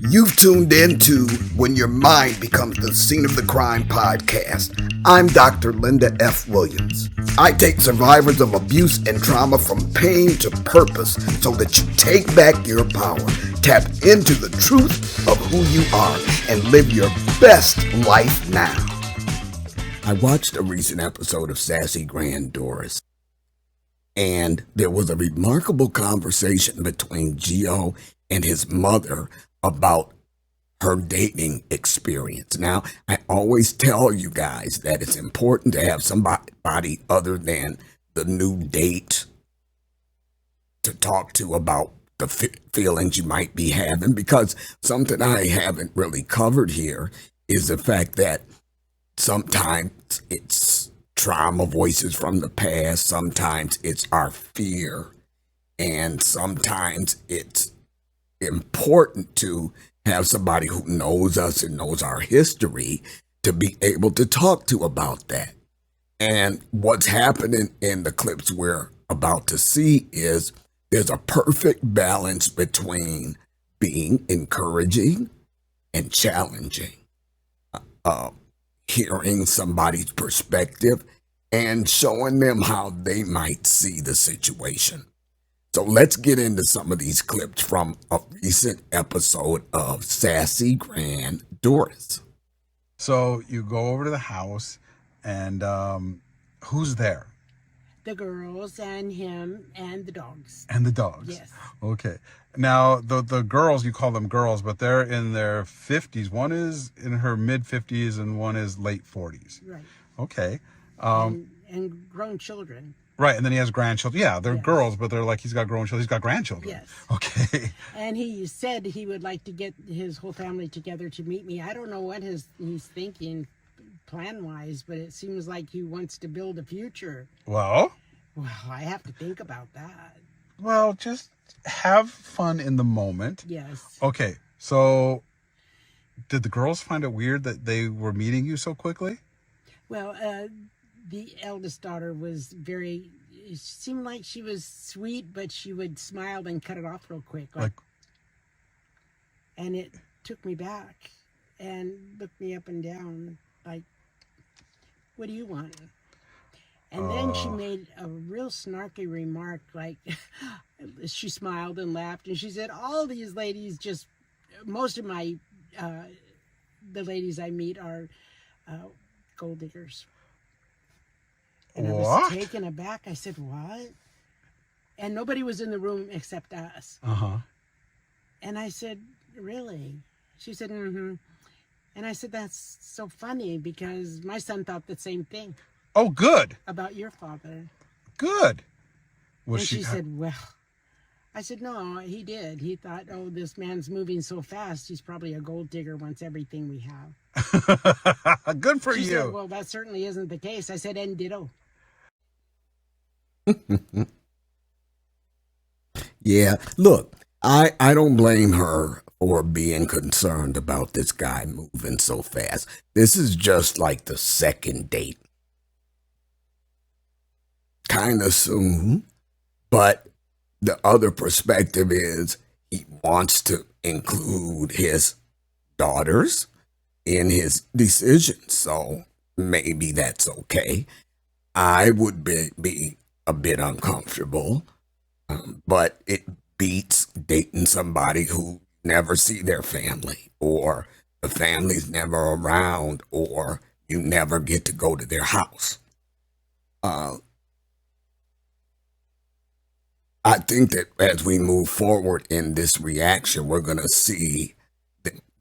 You've tuned in to When Your Mind Becomes the Scene of the Crime podcast. I'm Dr. Linda F. Williams. I take survivors of abuse and trauma from pain to purpose so that you take back your power, tap into the truth of who you are, and live your best life now. I watched a recent episode of Sassy Grand Doris, and there was a remarkable conversation between Gio and his mother about her dating experience. Now, I always tell you guys that it's important to have somebody other than the new date to talk to about the feelings you might be having, because something I haven't really covered here is the fact that sometimes it's trauma voices from the past, sometimes it's our fear, and sometimes it's important to have somebody who knows us and knows our history to be able to talk to about that. And what's happening in the clips we're about to see is there's a perfect balance between being encouraging and challenging, hearing somebody's perspective and showing them how they might see the situation. So let's get into some of these clips from a recent episode of Sassy Grand Doris. So you go over to the house, and who's there? The girls and him and the dogs. And the dogs. Yes. Okay. Now, the girls, you call them girls, but they're in their 50s. One is in her mid-50s and one is late 40s. Right. Okay. And grown children. Right, and then he has grandchildren. Yeah, they're Yes. girls, but they're like, he's got grown children. He's got grandchildren. Yes. Okay. And he said he would like to get his whole family together to meet me. I don't know what he's thinking plan-wise, but it seems like he wants to build a future. Well, I have to think about that. Well, just have fun in the moment. Yes. Okay, so did the girls find it weird that they were meeting you so quickly? Well, the eldest daughter was it seemed like she was sweet, but she would smile and cut it off real quick. And it took me back and looked me up and down like, what do you want? And then she made a real snarky remark, like, she smiled and laughed, and she said, all these ladies most of my, the ladies I meet are gold diggers. And I was taken aback. I said, what? And nobody was in the room except us. Uh-huh. And I said, really? She said, mm-hmm. And I said, that's so funny because my son thought the same thing. Oh, good. About your father. Good. And she said, well, I said, no, he did. He thought, oh, this man's moving so fast. He's probably a gold digger, wants everything we have. Good for she you. Said, well, that certainly isn't the case. I said, and ditto. Yeah, look, I don't blame her for being concerned about this guy moving so fast. This is just like the second date. Kind of soon, but the other perspective is he wants to include his daughters in his decision, so maybe that's okay. I would be a bit uncomfortable, but it beats dating somebody who never see their family, or the family's never around, or you never get to go to their house. I think that as we move forward in this reaction, we're going to see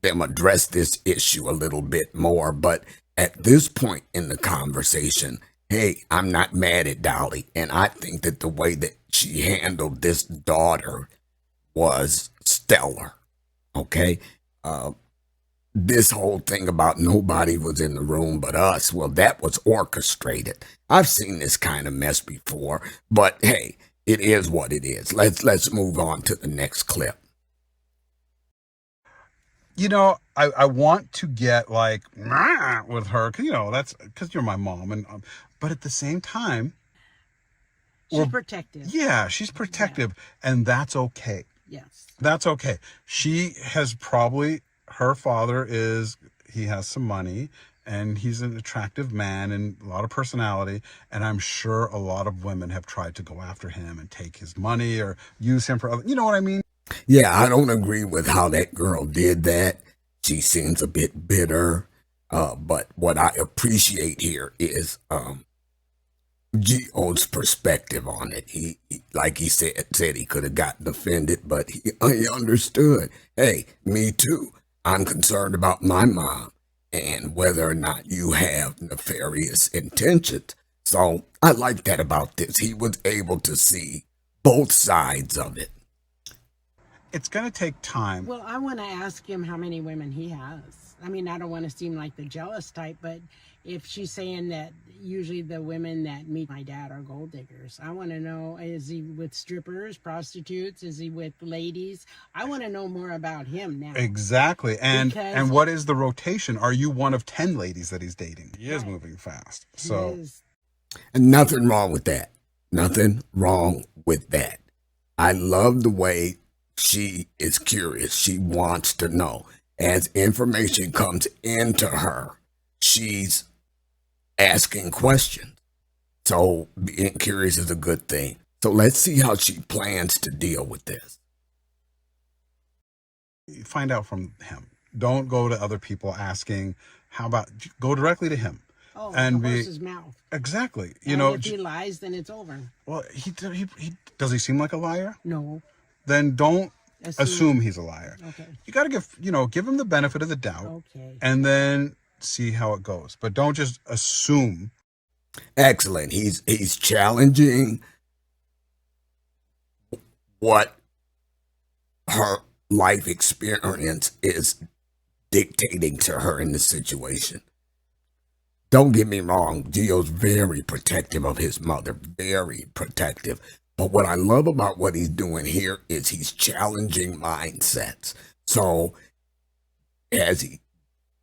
them address this issue a little bit more. But at this point in the conversation, hey, I'm not mad at Dolly. And I think that the way that she handled this daughter was stellar. Okay? This whole thing about nobody was in the room but us, well, that was orchestrated. I've seen this kind of mess before, but hey, it is what it is. Let's move on to the next clip. You know, I want to get like with her, cause that's because you're my mom, and but at the same time, She's protective. Yeah, she's protective, and that's okay. Yes. That's okay. She has probably, her father he has some money and he's an attractive man and a lot of personality. And I'm sure a lot of women have tried to go after him and take his money or use him for other, you know what I mean? Yeah, I don't agree with how that girl did that. She seems a bit bitter. But what I appreciate here is Gio's perspective on it. Like he said he could have gotten offended, but he understood. Hey, me too. I'm concerned about my mom and whether or not you have nefarious intentions. So I like that about this. He was able to see both sides of it. It's going to take time. Well, I want to ask him how many women he has. I mean, I don't want to seem like the jealous type, but if she's saying that usually the women that meet my dad are gold diggers, I want to know, is he with strippers, prostitutes? Is he with ladies? I want to know more about him now. Exactly. And Because what is the rotation? Are you one of 10 ladies that he's dating? He is moving fast. So And nothing wrong with that. Nothing wrong with that. I love the way she is curious. She wants to know. As information comes into her, she's asking questions. So being curious is a good thing. So let's see how she plans to deal with this. find out from him. Don't go to other people asking, how about, go directly to him. Oh, And the be horse's mouth. exactly, you And know. if he lies, then it's over. Well, he does he seem like a liar? No. Then don't assume he's a liar. Okay. You got to give him the benefit of the doubt. Okay. And then see how it goes. But don't just assume. Excellent. He's challenging what her life experience is dictating to her in the situation. Don't get me wrong, Gio's very protective of his mother, very protective. But what I love about what he's doing here is he's challenging mindsets. So has he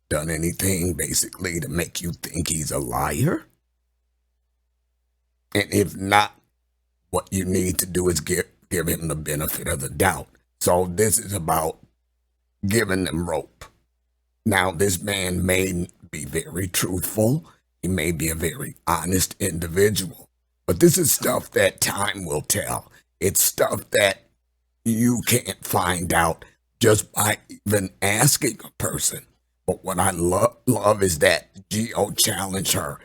done anything basically to make you think he's a liar? And if not, what you need to do is give him the benefit of the doubt. So this is about giving them rope. Now, this man may be very truthful. He may be a very honest individual. But this is stuff that time will tell. It's stuff that you can't find out just by even asking a person. But what I love is that Gio challenged her.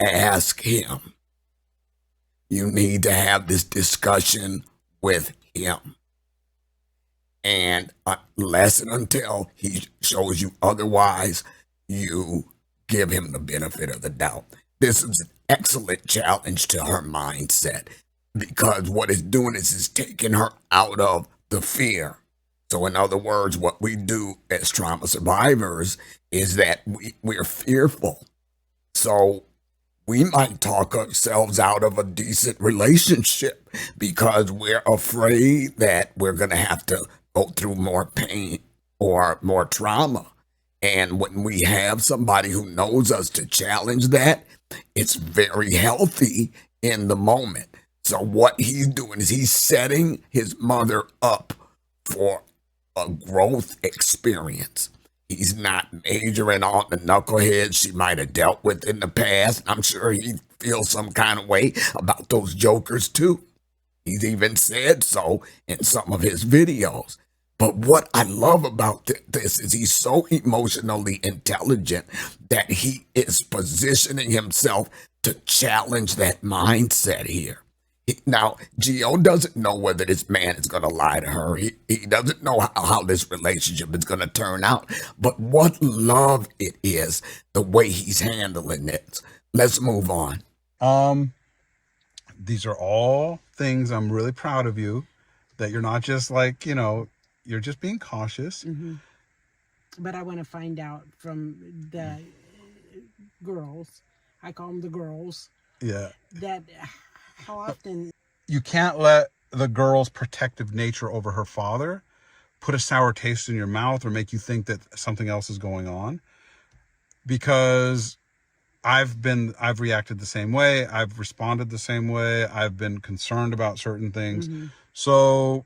Ask him. You need to have this discussion with him. And unless and until he shows you otherwise, you give him the benefit of the doubt. This is an excellent challenge to her mindset, because what it's doing is it's taking her out of the fear. So in other words, what we do as trauma survivors is that we're fearful. So we might talk ourselves out of a decent relationship because we're afraid that we're going to have to go through more pain or more trauma. And when we have somebody who knows us to challenge that, it's very healthy in the moment. So what he's doing is he's setting his mother up for a growth experience. He's not majoring on the knuckleheads she might have dealt with in the past. I'm sure he feels some kind of way about those jokers too. He's even said so in some of his videos. But what I love about this is he's so emotionally intelligent that he is positioning himself to challenge that mindset here. Now, Gio doesn't know whether this man is going to lie to her. He doesn't know how this relationship is going to turn out. But what love it is, the way he's handling it. Let's move on. These are all things I'm really proud of you, that you're not just like, you're just being cautious. Mm-hmm. But I want to find out from the girls, I call them the girls. Yeah. That how often... You can't let the girl's protective nature over her father put a sour taste in your mouth or make you think that something else is going on. Because I've reacted the same way. I've responded the same way. I've been concerned about certain things. Mm-hmm. So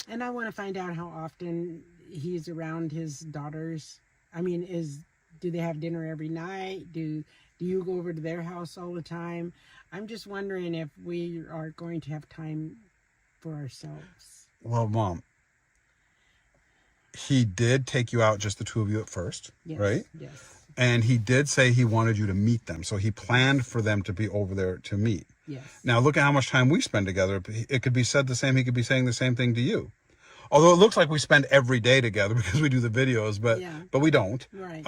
And I want to find out how often he's around his daughters. I mean, do they have dinner every night? Do you go over to their house all the time? I'm just wondering if we are going to have time for ourselves. Well, Mom, he did take you out, just the two of you at first, Yes, right? yes, And he did say he wanted you to meet them. So he planned for them to be over there to meet. yes. Now, look at how much time we spend together. It could be said the same. He could be saying the same thing to you. Although it looks like we spend every day together because we do the videos, but Yeah. but we don't. Right.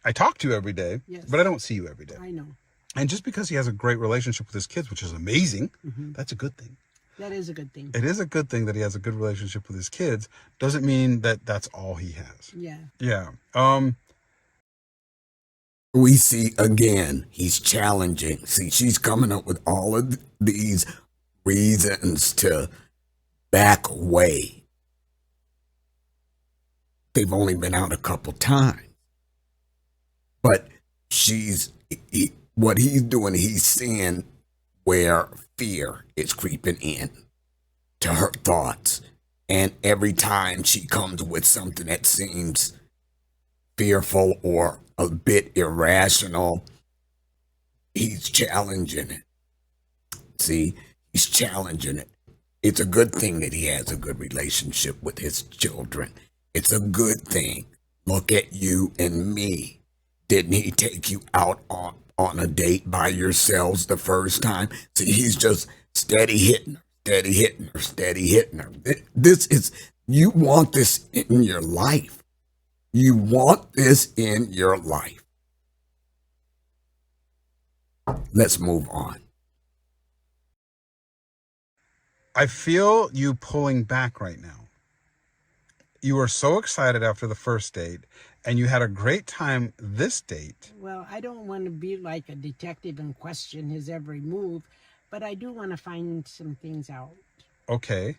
I talk to you every day, Yes. but I don't see you every day. I know. And just because he has a great relationship with his kids, which is amazing, Mm-hmm. that's a good thing. That is a good thing. It is a good thing that he has a good relationship with his kids. Doesn't mean that that's all he has. Yeah. Yeah. We see again, he's challenging. See, she's coming up with all of these reasons to back away. They've only been out a couple times. But what he's doing, he's seeing where fear is creeping in to her thoughts. And every time she comes with something that seems fearful or a bit irrational, he's challenging it. See, he's challenging it. It's a good thing that he has a good relationship with his children. It's a good thing. Look at you and me. Didn't he take you out on a date by yourselves the first time? See, he's just steady hitting her, steady hitting her, steady hitting her. This is, you want this in your life. You want this in your life. Let's move on. I feel you pulling back right now. You were so excited after the first date, and you had a great time this date. Well, I don't want to be like a detective and question his every move, but I do want to find some things out. Okay.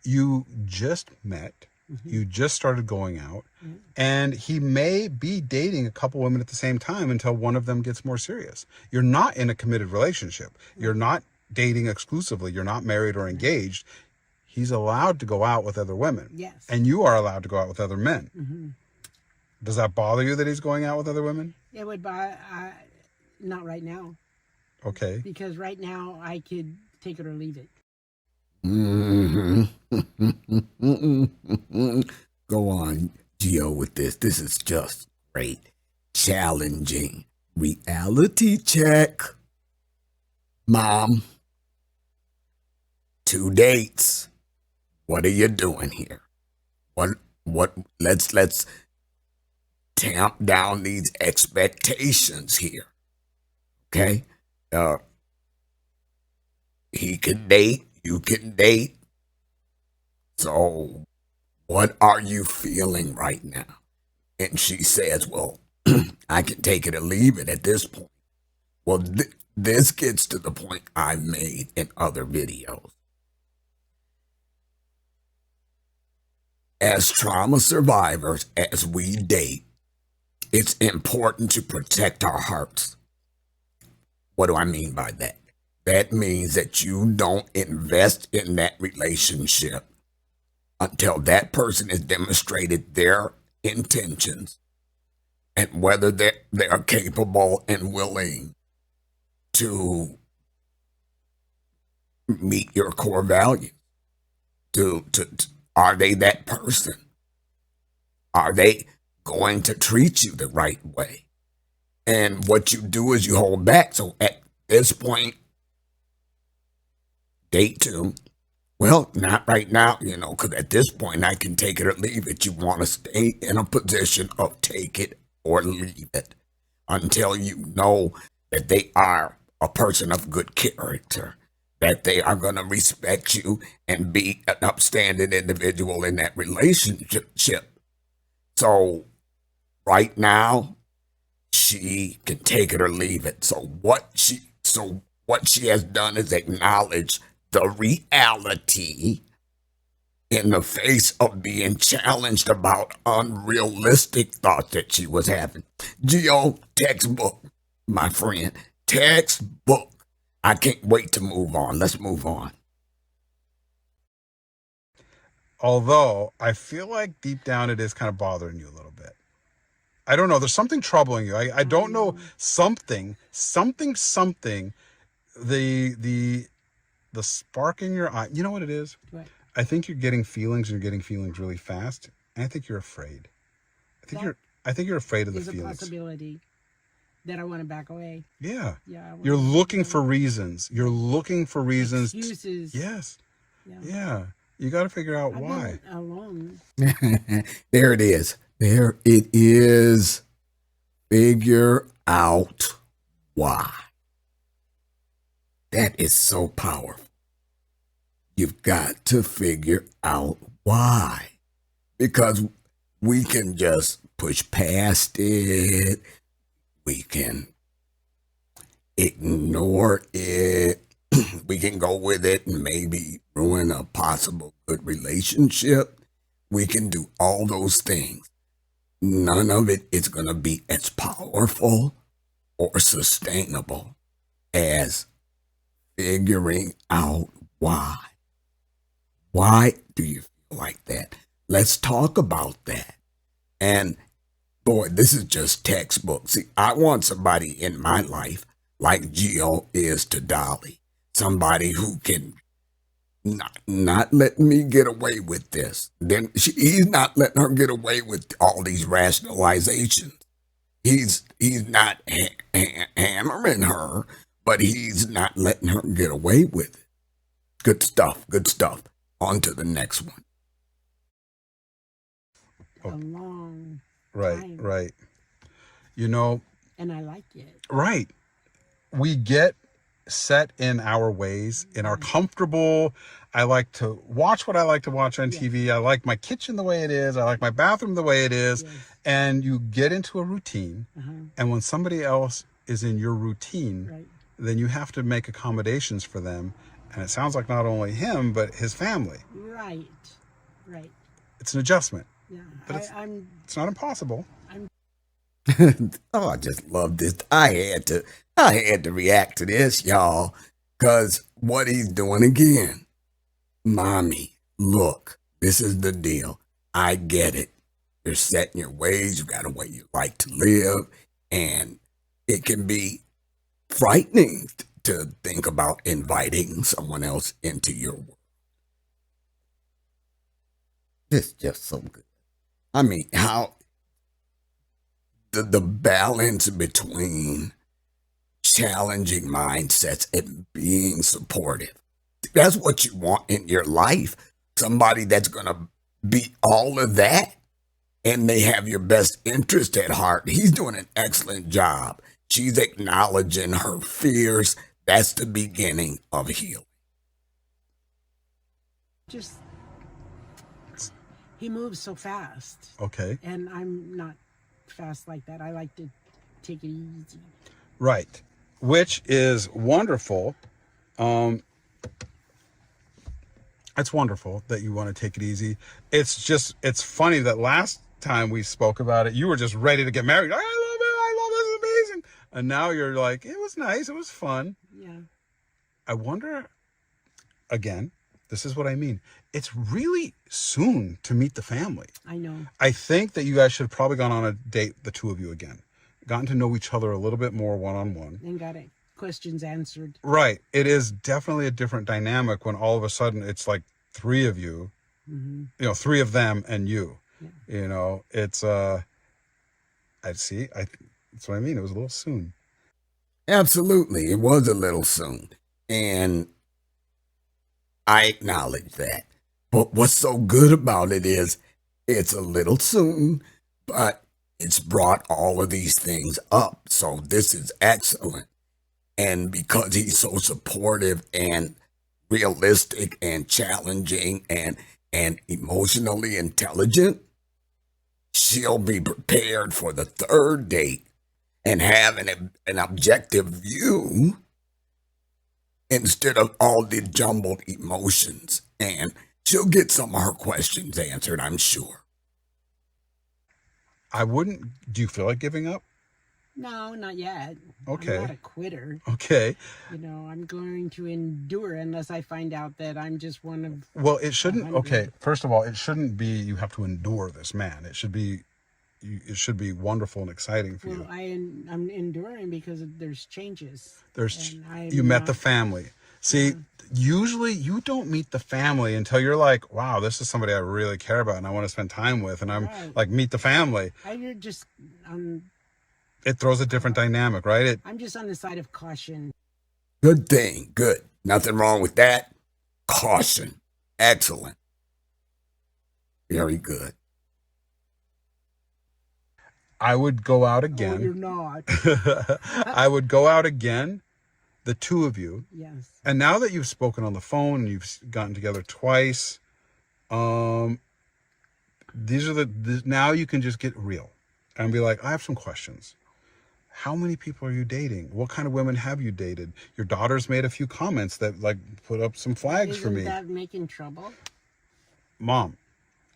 You just met. Mm-hmm. You just started going out. Mm-hmm. And he may be dating a couple women at the same time until one of them gets more serious. You're not in a committed relationship. Mm-hmm. You're not dating exclusively. You're not married or engaged. He's allowed to go out with other women. Yes. And you are allowed to go out with other men. Mm-hmm. Does that bother you that he's going out with other women? It would not right now. Okay. Because right now I could take it or leave it. Mm-hmm. Go on, Gio, with this. This is just great. Challenging. Reality check. Mom. 2 dates. What are you doing here? Let's tamp down these expectations here. Okay? He can date, you can date. So what are you feeling right now? And she says, well, I can take it or leave it at this point. Well, this gets to the point I made in other videos. As trauma survivors, as we date, it's important to protect our hearts. What do I mean by that? That means that you don't invest in that relationship until that person has demonstrated their intentions and whether they are capable and willing to meet your core values. Are they that person? Are they going to treat you the right way? And what you do is you hold back. So at this point, date 2, well, not right now, because at this point I can take it or leave it. You want to stay in a position of take it or leave it until you know that they are a person of good character, that they are going to respect you and be an upstanding individual in that relationship. So right now, she can take it or leave it. So what she has done is acknowledge the reality in the face of being challenged about unrealistic thoughts that she was having. Gio, textbook, my friend, textbook. I can't wait to move on. Let's move on. Although I feel like deep down it is kind of bothering you a little bit. I don't know. There's something troubling you. I don't know. Something. The spark in your eye. You know what it is? What? I think you're getting feelings, and you're getting feelings really fast. And I think you're afraid. I think you're afraid of the There's a feelings. possibility that I want to back away. Yeah. Yeah. You're looking for reasons. You're looking for reasons. Excuses. Yes. Yeah. Yeah. You got to figure out I've why. been alone. There it is. There it is. Figure out why. That is so powerful. You've got to figure out why. Because we can just push past it. We can ignore it. We can go with it and maybe ruin a possible good relationship. We can do all those things. None of it is going to be as powerful or sustainable as figuring out why. Why do you feel like that? Let's talk about that. And boy, this is just textbook. See, I want somebody in my life like Gio is to Dolly. Somebody who can not let me get away with this. Then he's not letting her get away with all these rationalizations. He's not hammering her, but he's not letting her get away with it. Good stuff. Good stuff. On to the next one. A long Right. time. Right. You know. And I like it. Right. We get set in our ways, in our comfortable. I like to watch what I like to watch on TV. I like my kitchen the way it is. I like my bathroom the way it is. Yes. And you get into a routine. And when somebody else is in your routine, Right. then you have to make accommodations for them. And it sounds like not only him, but his family. Right. Right. It's an adjustment. Yeah. But I'm It's not impossible. Oh, I just love this. I had to react to this, y'all, because what he's doing again. Mommy, look, this is the deal. I get it. You're set in your ways. You got a way you like to live. And it can be frightening to think about inviting someone else into your world. This is just so good. I mean, how the balance between challenging mindsets and being supportive. That's what you want in your life. Somebody that's going to be all of that and they have your best interest at heart. He's doing an excellent job. She's acknowledging her fears. That's the beginning of healing. just. He moves so fast. Okay. And I'm not fast like that. I like to take it easy. Right. Which is wonderful. It's wonderful that you want to take it easy. It's funny that last time we spoke about it, you were just ready to get married. I love it. This is amazing. And now you're like, it was nice. It was fun. Yeah. I wonder, again, this is what I mean. It's really soon to meet the family. I know. I think that you guys should have probably gone on a date, the two of you again. Gotten to know each other a little bit more one-on-one. And got it. Questions answered. Right. It is definitely a different dynamic when all of a sudden it's like three of you, three of them and you. Yeah. It's, that's what I mean. It was a little soon. Absolutely. It was a little soon. And I acknowledge that. But what's so good about it is it's a little soon, but it's brought all of these things up. So this is excellent. And because he's so supportive and realistic and challenging and emotionally intelligent, she'll be prepared for the third date and have an objective view instead of all the jumbled emotions. And she'll get some of her questions answered, I'm sure. Do you feel like giving up? No, not yet. Okay. I'm not a quitter. Okay. I'm going to endure unless I find out that I'm just one of. Well, it shouldn't. 100. Okay. First of all, it shouldn't be you have to endure this man. It should be wonderful and exciting for you. Well, I'm enduring because there's changes. You met the family. See, usually you don't meet the family until you're like, wow, this is somebody I really care about and I want to spend time with, and I'm like, meet the family. It throws a different dynamic, right? I'm just on the side of caution. Good thing. Good. Nothing wrong with that. Caution. Excellent. Very good. I would go out again. Oh, you're not. I would go out again, the two of you. Yes. And now that you've spoken on the phone and you've gotten together twice, now you can just get real and be like, I have some questions. How many people are you dating? What kind of women have you dated? Your daughter's made a few comments that like put up some flags for me. Isn't that making trouble? Mom,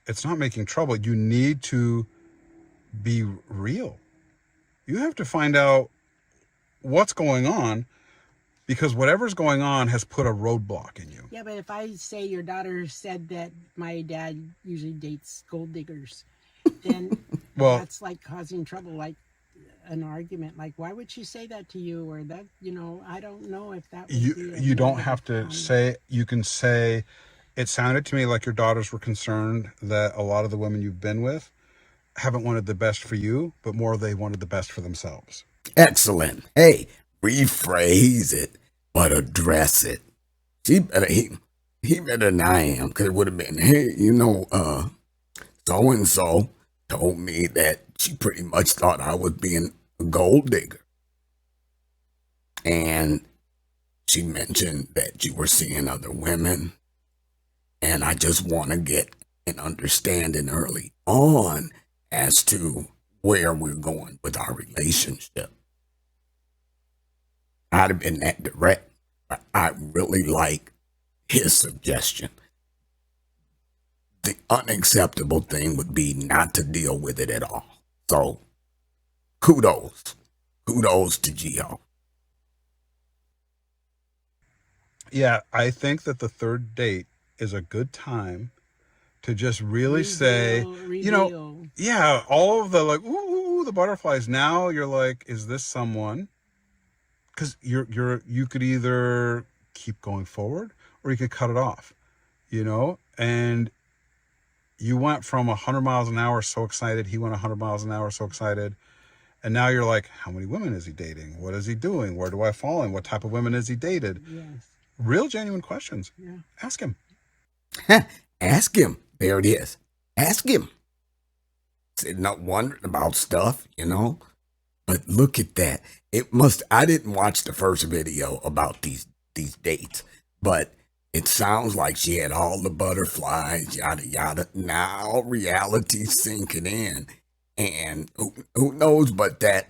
it's not making trouble. You need to be real. You have to find out what's going on, because whatever's going on has put a roadblock in you. Yeah, but if I say your daughter said that my dad usually dates gold diggers, then well, that's like causing trouble, like an argument. Like, why would she say that to you? Or that, I don't know if that would you don't have to say. You can say, it sounded to me like your daughters were concerned that a lot of the women you've been with haven't wanted the best for you, but more they wanted the best for themselves. Excellent. Hey, rephrase it, but address it. He better than I am, because it would have been, hey, so-and-so told me that she pretty much thought I was being a gold digger. And she mentioned that you were seeing other women. And I just want to get an understanding early on as to where we're going with our relationship. I'd have been that direct, but I really like his suggestion. The unacceptable thing would be not to deal with it at all. So, kudos. Kudos to Gio. Yeah, I think that the third date is a good time to just really reveal. Yeah, all of the like, ooh, the butterflies. Now you're like, is this someone? Because you could either keep going forward or you could cut it off, and you went from 100 miles an hour so excited, he went 100 miles an hour so excited, and now you're like, how many women is he dating? What is he doing? Where do I fall in? What type of women has he dated? Yes. Real genuine questions. Yeah. Ask him. Ask him. There it is. Ask him. Sitting up wondering about stuff, But look at that. I didn't watch the first video about these dates, but it sounds like she had all the butterflies, yada, yada. Now reality's sinking in. And who knows but that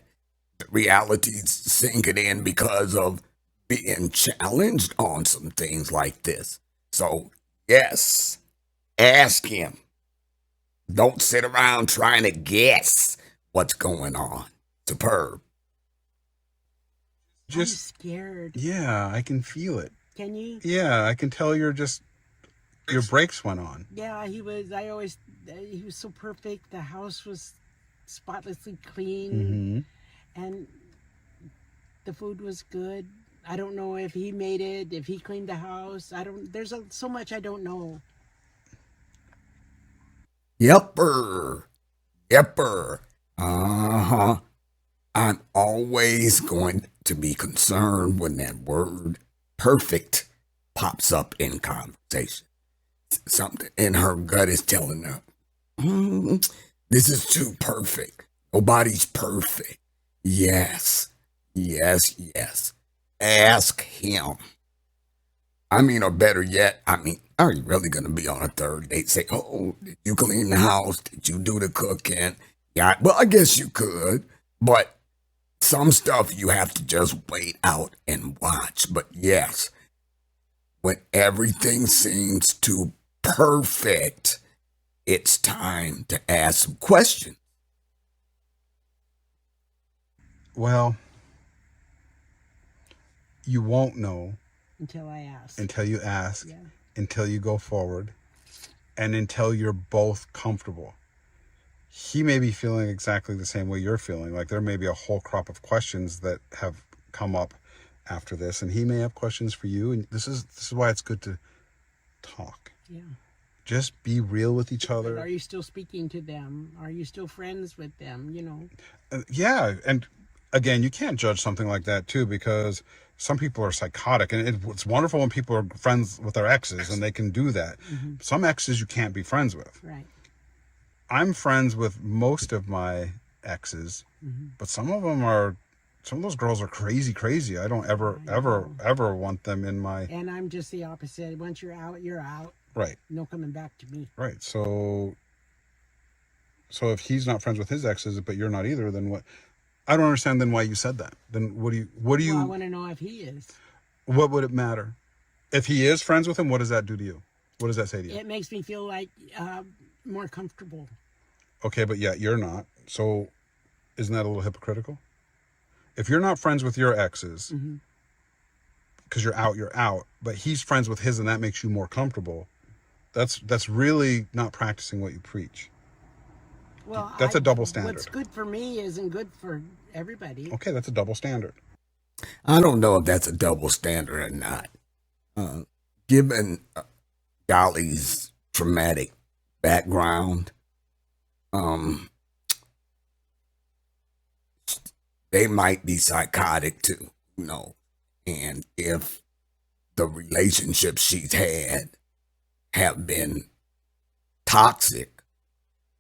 reality's sinking in because of being challenged on some things like this. So, yes, ask him. Don't sit around trying to guess what's going on. Superb. I'm scared. Yeah, I can feel it. Can you? Yeah, I can tell your brakes went on. Yeah, he was so perfect. The house was spotlessly clean. Mm-hmm. And the food was good. I don't know if he made it, if he cleaned the house. There's so much I don't know. Yepper. Uh-huh. I'm always going to be concerned when that word perfect pops up in conversation. Something in her gut is telling her, this is too perfect. Nobody's perfect. Yes. Ask him. Or better yet, are you really going to be on a third date? Say, oh, did you clean the house? Did you do the cooking? Yeah, well, I guess you could, but some stuff you have to just wait out and watch. But yes, when everything seems too perfect, it's time to ask some questions. Well, you won't know until I ask. until you ask, Yeah. until you go forward, and until you're both comfortable. He may be feeling exactly the same way you're feeling. Like there may be a whole crop of questions that have come up after this, and he may have questions for you. And this is why it's good to talk. Yeah. Just be real with each other. But are you still speaking to them? Are you still friends with them? You know. Yeah, and again, you can't judge something like that too, because some people are psychotic, and it's wonderful when people are friends with their exes and they can do that. Mm-hmm. Some exes you can't be friends with. Right. I'm friends with most of my exes, Mm-hmm. but some of those girls are crazy. I don't ever want them in my... And I'm just the opposite. Once you're out, you're out. Right. No coming back to me. Right. So if he's not friends with his exes, but you're not either, then what? I don't understand then why you said that. Then what do you... Well, I want to know if he is. What would it matter? If he is friends with him, what does that do to you? What does that say to you? It makes me feel like more comfortable. Okay, but yet you're not. So isn't that a little hypocritical? If you're not friends with your exes, because you're out, but he's friends with his and that makes you more comfortable, that's really not practicing what you preach. Well, that's a double standard. What's good for me isn't good for everybody. Okay, that's a double standard. I don't know if that's a double standard or not. Given Dolly's traumatic background, they might be psychotic too, you know. And if the relationships she's had have been toxic,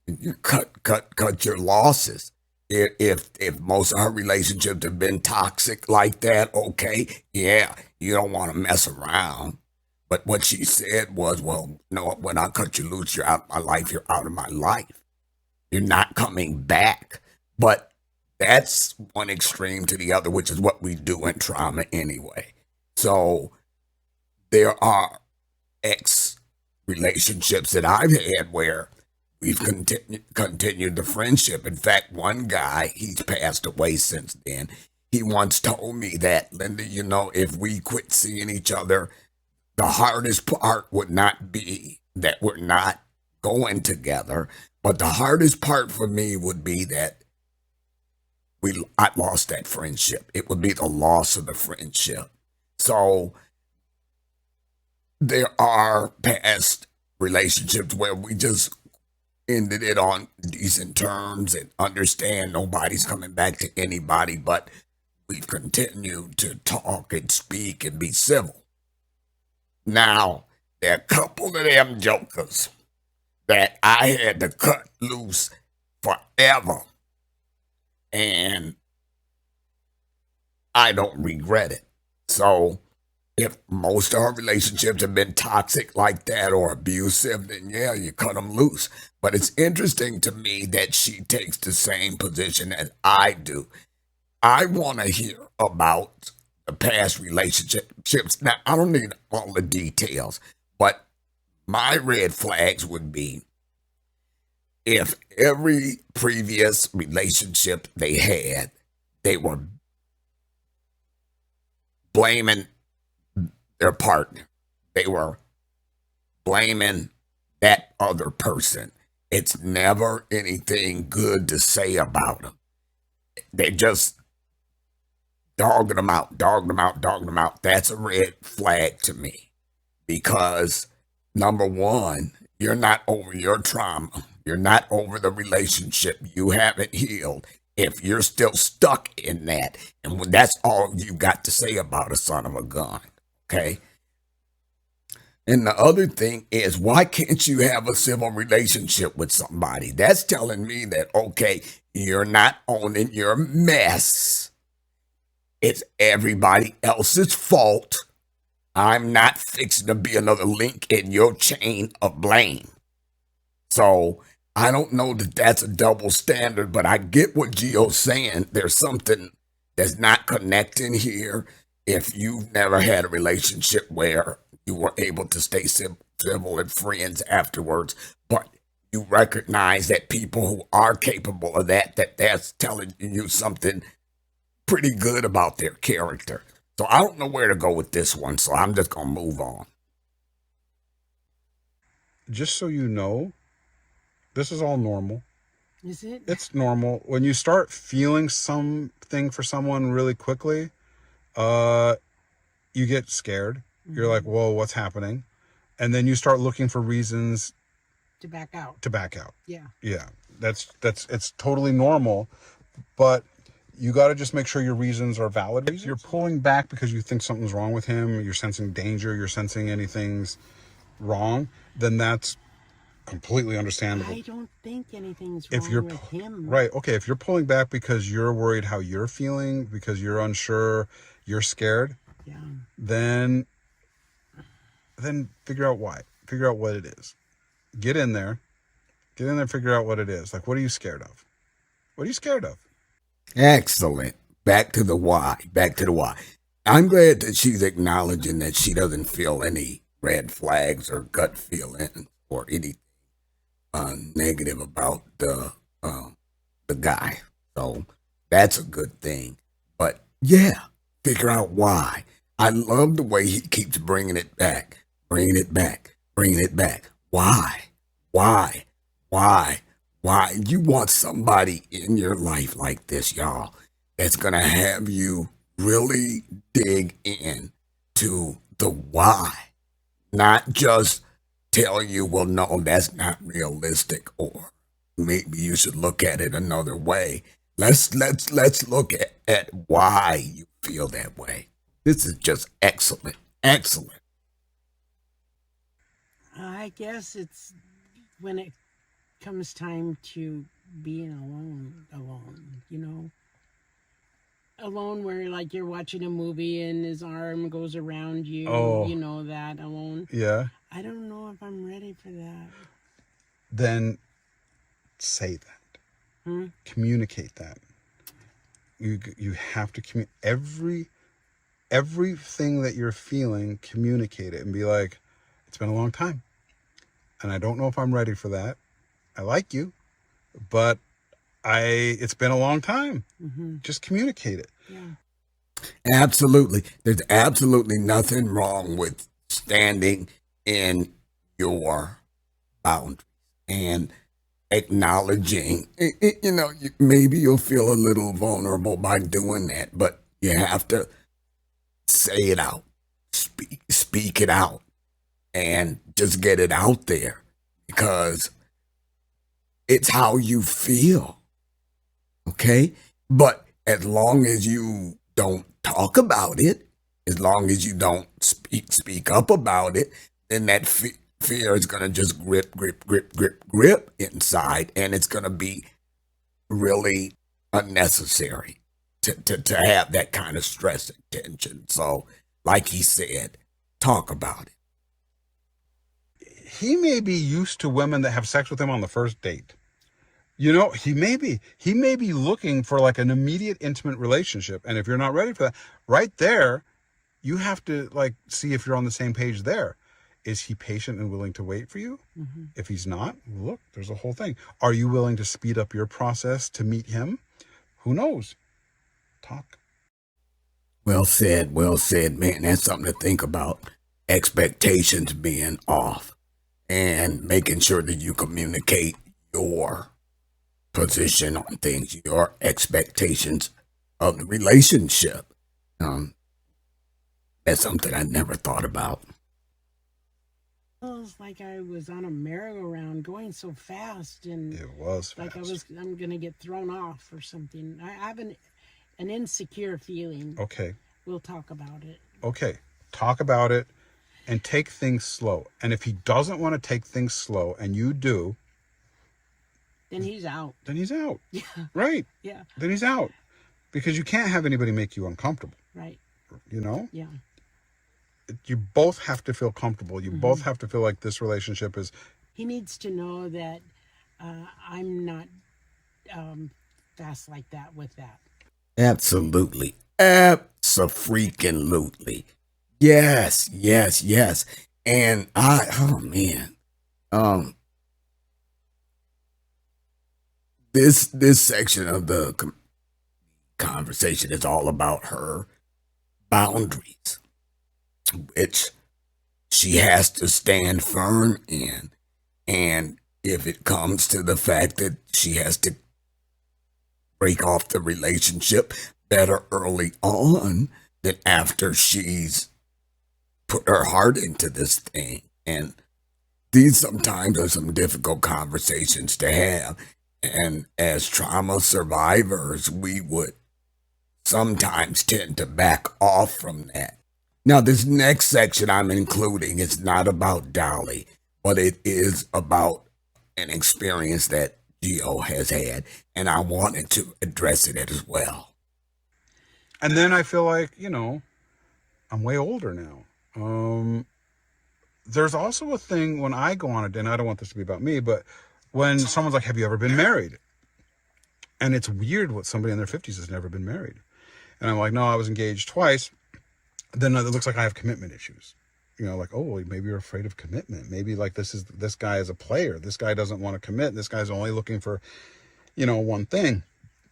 you cut your losses. If most of her relationships have been toxic like that, okay, yeah, you don't want to mess around. But what she said was, well, no, when I cut you loose, you're out of my life, you're out of my life. You're not coming back. But that's one extreme to the other, which is what we do in trauma anyway. So there are relationships that I've had where we've continued the friendship. In fact, one guy, he's passed away since then. He once told me that, Linda, you know, if we quit seeing each other, the hardest part would not be that we're not going together, but the hardest part for me would be that I lost that friendship. It would be the loss of the friendship. So there are past relationships where we just ended it on decent terms and understand nobody's coming back to anybody, but we've continued to talk and speak and be civil. Now, there are a couple of them jokers that I had to cut loose forever, and I don't regret it. So if most of our relationships have been toxic like that or abusive, then yeah, you cut them loose. But it's interesting to me that she takes the same position as I do. I want to hear about the past relationships. Now, I don't need all the details, but my red flags would be if every previous relationship they had, they were blaming their partner. They were blaming that other person. It's never anything good to say about them. They just dogging them out. That's a red flag to me because, number one, you're not over your trauma. You're not over the relationship. You haven't healed. If you're still stuck in that, and that's all you got to say about a son of a gun, okay? And the other thing is, why can't you have a civil relationship with somebody? That's telling me that, okay, you're not owning your mess. It's everybody else's fault. I'm not fixing to be another link in your chain of blame. So I don't know that that's a double standard, but I get what Gio's saying. There's something that's not connecting here. If you've never had a relationship where you were able to stay civil and friends afterwards, but you recognize that people who are capable of that's telling you something pretty good about their character. So I don't know where to go with this one, so I'm just going to move on. Just so you know, this is all normal. Is it? It's normal. When you start feeling something for someone really quickly, you get scared. Mm-hmm. You're like, whoa, what's happening? And then you start looking for reasons to back out. Yeah. It's totally normal, but you got to just make sure your reasons are valid. If you're pulling back because you think something's wrong with him, you're sensing danger, you're sensing anything's wrong, then that's completely understandable. I don't think anything's wrong with him. Right. Okay. If you're pulling back because you're worried how you're feeling, because you're unsure, you're scared, then figure out why. Figure out what it is. Get in there, figure out what it is. Like, what are you scared of? What are you scared of? Excellent. Back to the why. I'm glad that she's acknowledging that she doesn't feel any red flags or gut feeling or anything negative about the guy. So that's a good thing. But yeah, figure out why. I love the way he keeps bringing it back. Why? You want somebody in your life like this, y'all, that's going to have you really dig in to the why. Not just tell you, well, no, that's not realistic, or maybe you should look at it another way. Let's look at why you feel that way. This is just excellent. I guess it's when it comes time to being alone, alone where like you're watching a movie and his arm goes around you, that alone. Yeah. I don't know if I'm ready for that. Then say that. Communicate that. You have to communicate everything that you're feeling, communicate it and be like, it's been a long time and I don't know if I'm ready for that. I like you, but it's been a long time. Mm-hmm. Just communicate it. Yeah. Absolutely. There's absolutely nothing wrong with standing in your boundaries and acknowledging, maybe you'll feel a little vulnerable by doing that, but you have to say it out, speak it out, and just get it out there, because it's how you feel. Okay? But as long as you don't talk about it, as long as you don't speak up about it, then that fear is going to just grip inside, and it's going to be really unnecessary to have that kind of stress and tension. So, like he said, talk about it. He may be used to women that have sex with him on the first date. He may be looking for like an immediate intimate relationship. And if you're not ready for that, right there, you have to like see if you're on the same page there. Is he patient and willing to wait for you? Mm-hmm. If he's not, look, there's a whole thing. Are you willing to speed up your process to meet him? Who knows? Talk. Well said, man. That's something to think about. Expectations being off and making sure that you communicate your position on things, your expectations of the relationship. That's something I never thought about. It was like I was on a merry-go-round going so fast, and it was like fast. I'm gonna get thrown off or something. I have an insecure feeling. Okay. We'll talk about it. Okay. Talk about it and take things slow. And if he doesn't want to take things slow and you do, then he's out. Yeah. Right. Yeah. Then he's out. Because you can't have anybody make you uncomfortable. Right. Yeah. You both have to feel comfortable. You both have to feel like this relationship is... He needs to know that I'm not fast like that with that. Absolutely. Abso-freaking-lutely. Yes. And this section of the conversation is all about her boundaries, which she has to stand firm in. And if it comes to the fact that she has to break off the relationship, better early on than after she's put her heart into this thing. And these sometimes are some difficult conversations to have. And as trauma survivors, we would sometimes tend to back off from that. Now, this next section I'm including is not about Dolly, but it is about an experience that Gio has had, and I wanted to address it as well. And then I feel like, I'm way older now. There's also a thing when I go on a date, and I don't want this to be about me, but when someone's like, have you ever been married? And it's weird what somebody in their 50s has never been married. And I'm like, no, I was engaged twice. Then it looks like I have commitment issues. Like, oh, maybe you're afraid of commitment. Maybe like this guy is a player. This guy doesn't want to commit. This guy's only looking for, one thing.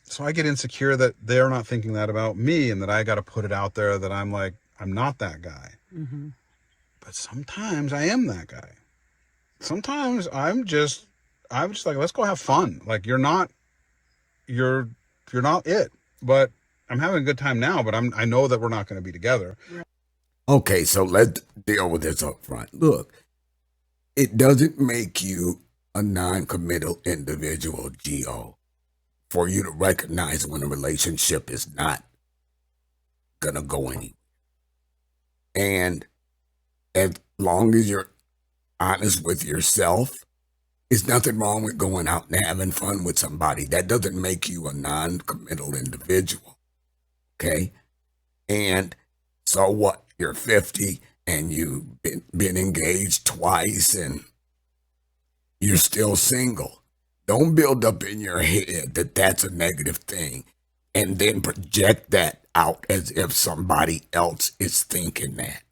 So I get insecure that they're not thinking that about me and that I got to put it out there that I'm like, I'm not that guy. Mm-hmm. But sometimes I am that guy. Sometimes I'm just like, let's go have fun. Like you're not it, but I'm having a good time now, but I know that we're not going to be together. Okay, so let's deal with this up front. Look, it doesn't make you a non-committal individual, Gio, for you to recognize when a relationship is not going to go anywhere. And as long as you're honest with yourself, there's nothing wrong with going out and having fun with somebody. That doesn't make you a non-committal individual. Okay? And so what? You're 50 and you've been engaged twice and you're still single. Don't build up in your head that that's a negative thing and then project that out as if somebody else is thinking that.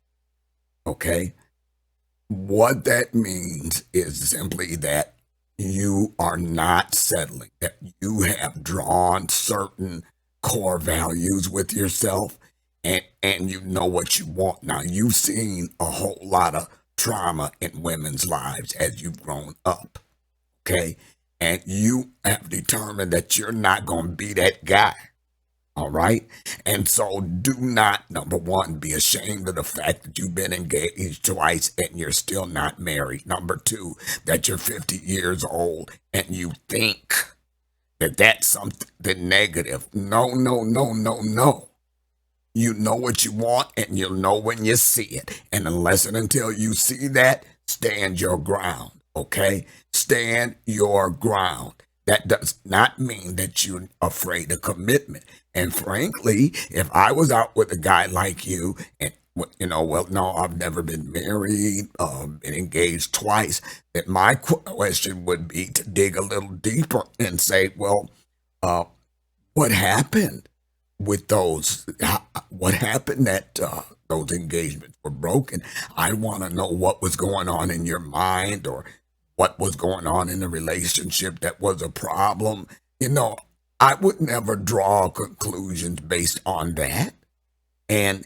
Okay? What that means is simply that you are not settling, that you have drawn certain core values with yourself and you know what you want. Now, you've seen a whole lot of trauma in women's lives as you've grown up, okay? And you have determined that you're not going to be that guy, all right? And so do not, number one, be ashamed of the fact that you've been engaged twice and you're still not married. Number two, that you're 50 years old and you think that that's something negative. No, no, no, no, no. You know what you want and you'll know when you see it. And unless and until you see that, stand your ground, okay? Stand your ground. That does not mean that you're afraid of commitment. And frankly, if I was out with a guy like you and, no, I've never been married, been engaged twice, then my question would be to dig a little deeper and say, well, what happened with those? What happened that those engagements were broken? I want to know what was going on in your mind or what was going on in the relationship that was a problem. I would never draw conclusions based on that. And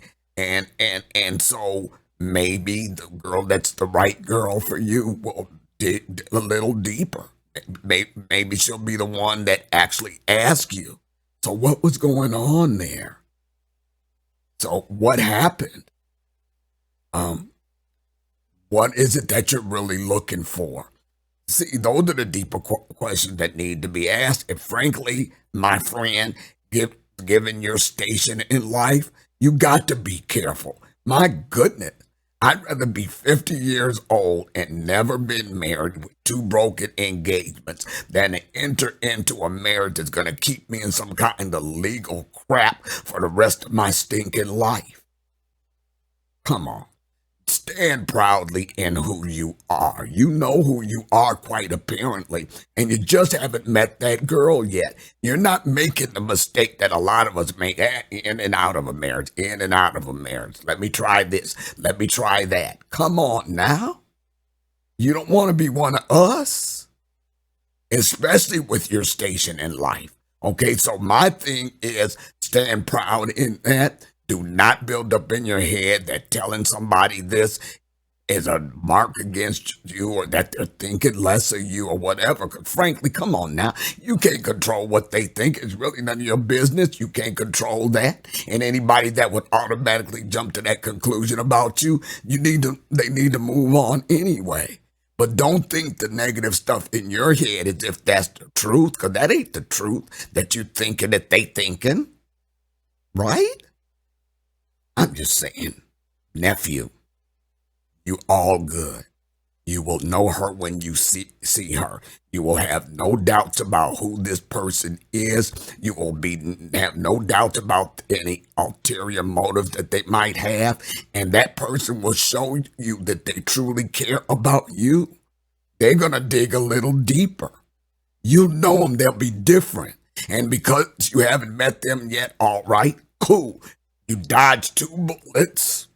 so maybe the girl that's the right girl for you will dig a little deeper. Maybe she'll be the one that actually asks you, so what was going on there? So what happened? What is it that you're really looking for? See, those are the deeper questions that need to be asked. And frankly, my friend, given your station in life, you got to be careful. My goodness, I'd rather be 50 years old and never been married with 2 broken engagements than to enter into a marriage that's going to keep me in some kind of legal crap for the rest of my stinking life. Come on. Stand proudly in who you are. You know who you are quite apparently, and you just haven't met that girl yet. You're not making the mistake that a lot of us make, in and out of a marriage, in and out of a marriage. Let me try this. Let me try that. Come on now. You don't want to be one of us, especially with your station in life. Okay, so my thing is stand proud in that. Do not build up in your head that telling somebody this is a mark against you or that they're thinking less of you or whatever. Because frankly, come on now. You can't control what they think. It's really none of your business. You can't control that. And anybody that would automatically jump to that conclusion about you, they need to move on anyway. But don't think the negative stuff in your head as if that's the truth, because that ain't the truth that you're thinking that they thinking. Right? I'm just saying, nephew, you all good. You will know her when you see her. You will have no doubts about who this person is. You will have no doubts about any ulterior motives that they might have. And that person will show you that they truly care about you. They're going to dig a little deeper. You know them, they'll be different. And because you haven't met them yet, all right, cool. You dodged 2 bullets,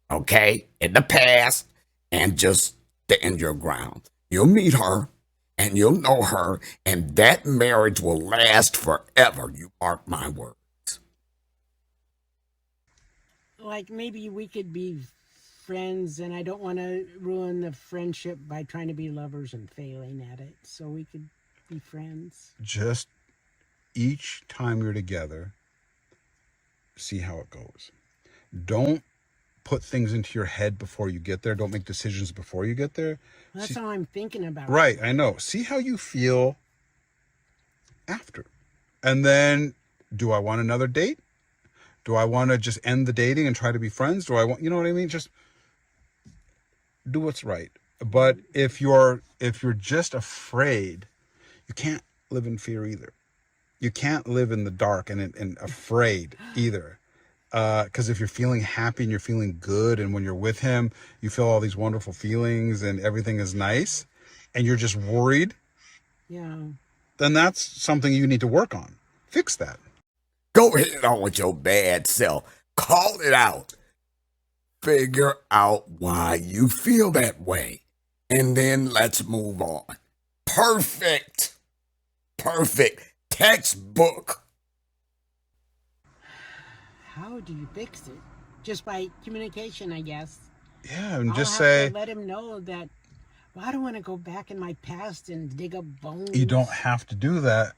okay, in the past, and just stand your ground. You'll meet her, and you'll know her, and that marriage will last forever. You mark my words. Like maybe we could be friends, and I don't want to ruin the friendship by trying to be lovers and failing at it. So we could be friends. Just each time you're together, see how it goes. Don't put things into your head before you get there. Don't make decisions before you get there. That's how I'm thinking about it. Right, I know. See how you feel after. And then, do I want another date? Do I want to just end the dating and try to be friends? Do I want, you know what I mean? Just do what's right. But if you're just afraid, you can't live in fear either. You can't live in the dark and afraid either. Because if you're feeling happy and you're feeling good, and when you're with him, you feel all these wonderful feelings and everything is nice, and you're just worried, yeah, then that's something you need to work on. Fix that. Go ahead on with your bad self. Call it out. Figure out why you feel that way. And then let's move on. Perfect. Textbook. How do you fix it? Just by communication, I guess. Yeah, and I'll just have say, to let him know that, well, I don't want to go back in my past and dig up bones. you don't have to do that.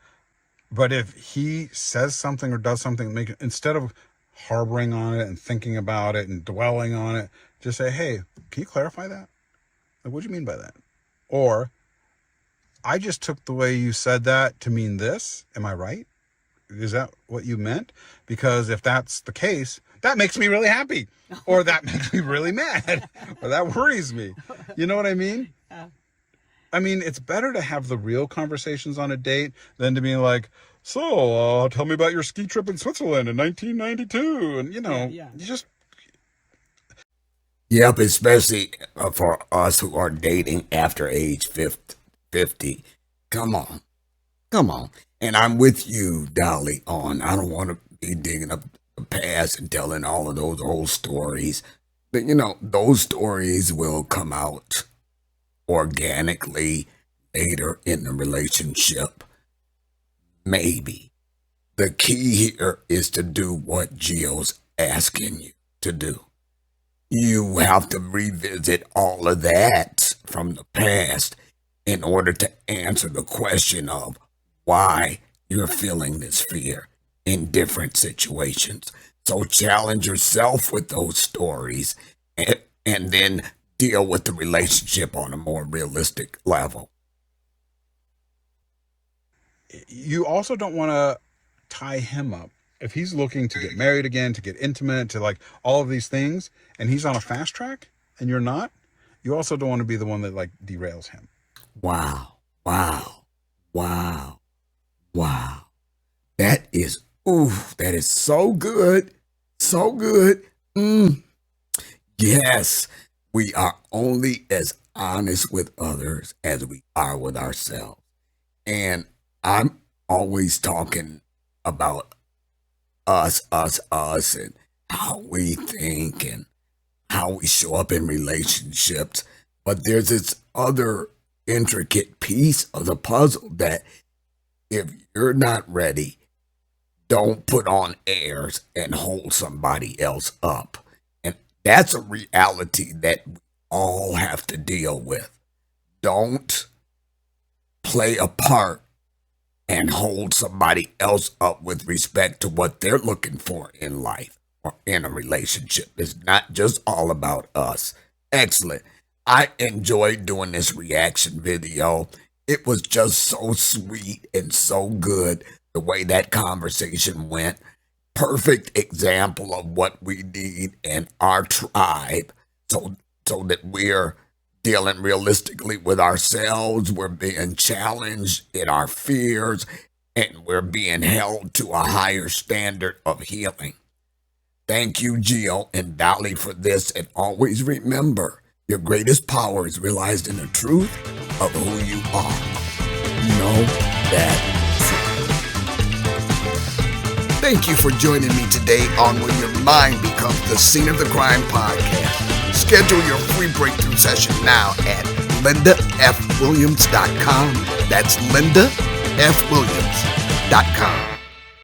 But if he says something or does something, instead of harboring on it and thinking about it and dwelling on it, just say, hey, can you clarify that? Like, what do you mean by that? Or, I just took the way you said that to mean this. Am I right? Is that what you meant? Because if that's the case, that makes me really happy. Or that makes me really mad. Or that worries me. You know what I mean? I mean, it's better to have the real conversations on a date than to be like, so, tell me about your ski trip in Switzerland in 1992. And, you just... Yep, especially for us who are dating after age 50. Come on. And I'm with you, Dolly, on I don't want to be digging up the past and telling all of those old stories. But, those stories will come out organically later in the relationship. Maybe. The key here is to do what Gio's asking you to do. You have to revisit all of that from the past in order to answer the question of why you're feeling this fear in different situations. So challenge yourself with those stories and then deal with the relationship on a more realistic level. You also don't want to tie him up. If he's looking to get married again, to get intimate, to like all of these things, and he's on a fast track and you're not, you also don't want to be the one that like derails him. Wow. That is so good. So good. Yes, we are only as honest with others as we are with ourselves. And I'm always talking about us, and how we think and how we show up in relationships. But there's this other intricate piece of the puzzle that if you're not ready, don't put on airs and hold somebody else up. And that's a reality that we all have to deal with. Don't play a part and hold somebody else up with respect to what they're looking for in life or in a relationship. It's not just all about us. Excellent. I enjoyed doing this reaction video. It was just so sweet and so good the way that conversation went. Perfect example of what we need in our tribe so that we're dealing realistically with ourselves, we're being challenged in our fears, and we're being held to a higher standard of healing. Thank you, Gio and Dolly, for this, and always remember, your greatest power is realized in the truth of who you are. Know that. Thank you for joining me today on When Your Mind Becomes the Scene of the Crime podcast. Schedule your free breakthrough session now at lindafwilliams.com. That's lindafwilliams.com.